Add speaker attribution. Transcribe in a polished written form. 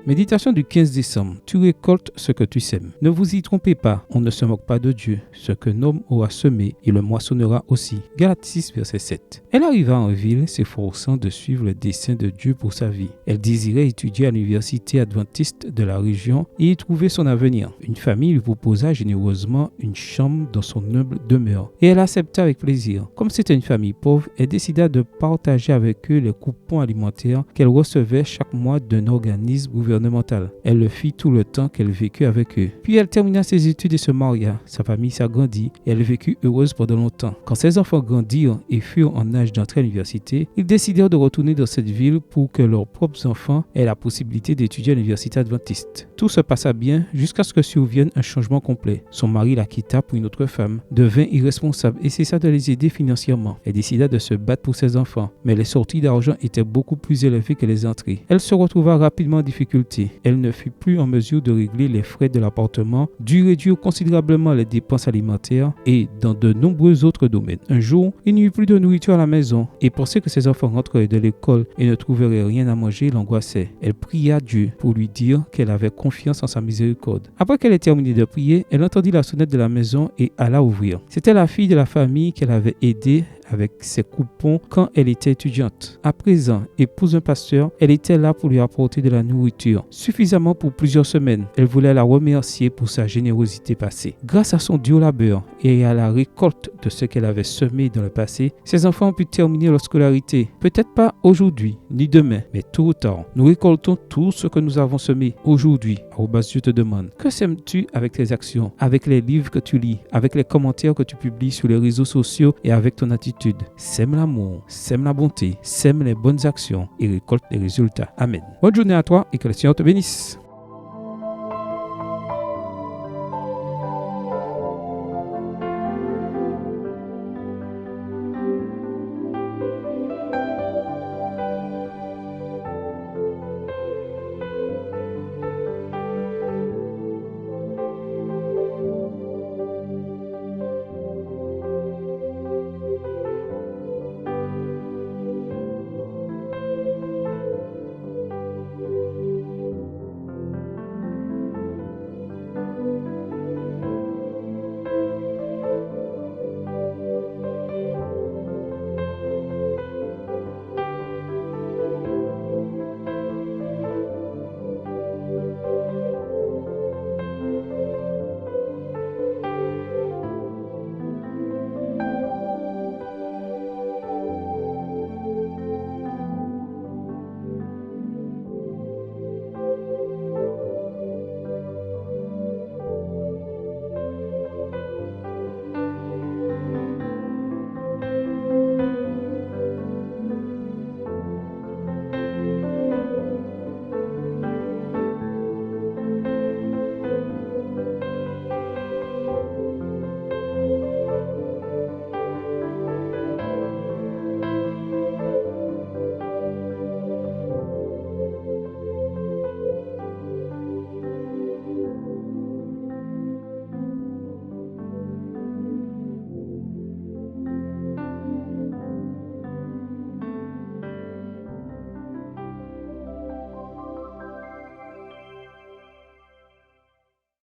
Speaker 1: Méditation du 15 décembre. Tu récoltes ce que tu sèmes. Ne vous y trompez pas, on ne se moque pas de Dieu. Ce qu'un homme aura semé, il le moissonnera aussi. Galates 6, verset 7. Elle arriva en ville, s'efforçant de suivre le dessein de Dieu pour sa vie. Elle désirait étudier à l'université adventiste de la région et y trouver son avenir. Une famille lui proposa généreusement une chambre dans son humble demeure et elle accepta avec plaisir. Comme c'était une famille pauvre, elle décida de partager avec eux les coupons alimentaires qu'elle recevait chaque mois d'un organisme gouvernemental. Elle le fit tout le temps qu'elle vécut avec eux. Puis elle termina ses études et se maria. Sa famille s'agrandit et elle vécut heureuse pendant longtemps. Quand ses enfants grandirent et furent en âge d'entrer à l'université, ils décidèrent de retourner dans cette ville pour que leurs propres enfants aient la possibilité d'étudier à l'université adventiste. Tout se passa bien jusqu'à ce que survienne un changement complet. Son mari la quitta pour une autre femme, devint irresponsable et cessa de les aider financièrement. Elle décida de se battre pour ses enfants, mais les sorties d'argent étaient beaucoup plus élevées que les entrées. Elle se retrouva rapidement en difficulté. Elle ne fut plus en mesure de régler les frais de l'appartement, dut réduire considérablement les dépenses alimentaires et dans de nombreux autres domaines. Un jour, il n'y eut plus de nourriture à la maison et pensait que ses enfants rentreraient de l'école et ne trouveraient rien à manger, l'angoissait. Elle pria Dieu pour lui dire qu'elle avait confiance en sa miséricorde. Après qu'elle ait terminé de prier, elle entendit la sonnette de la maison et alla ouvrir. C'était la fille de la famille qu'elle avait aidée avec ses coupons quand elle était étudiante. À présent, épouse d'un pasteur, elle était là pour lui apporter de la nourriture, suffisamment pour plusieurs semaines. Elle voulait la remercier pour sa générosité passée. Grâce à son dur labeur et à la récolte de ce qu'elle avait semé dans le passé, ses enfants ont pu terminer leur scolarité. Peut-être pas aujourd'hui, ni demain, mais tôt ou tard. Nous récoltons tout ce que nous avons semé aujourd'hui. Dieu te demande, que sèmes-tu avec tes actions, avec les livres que tu lis, avec les commentaires que tu publies sur les réseaux sociaux et avec ton attitude? Sème l'amour, sème la bonté, sème les bonnes actions et récolte les résultats. Amen. Bonne journée à toi et que le Seigneur te bénisse.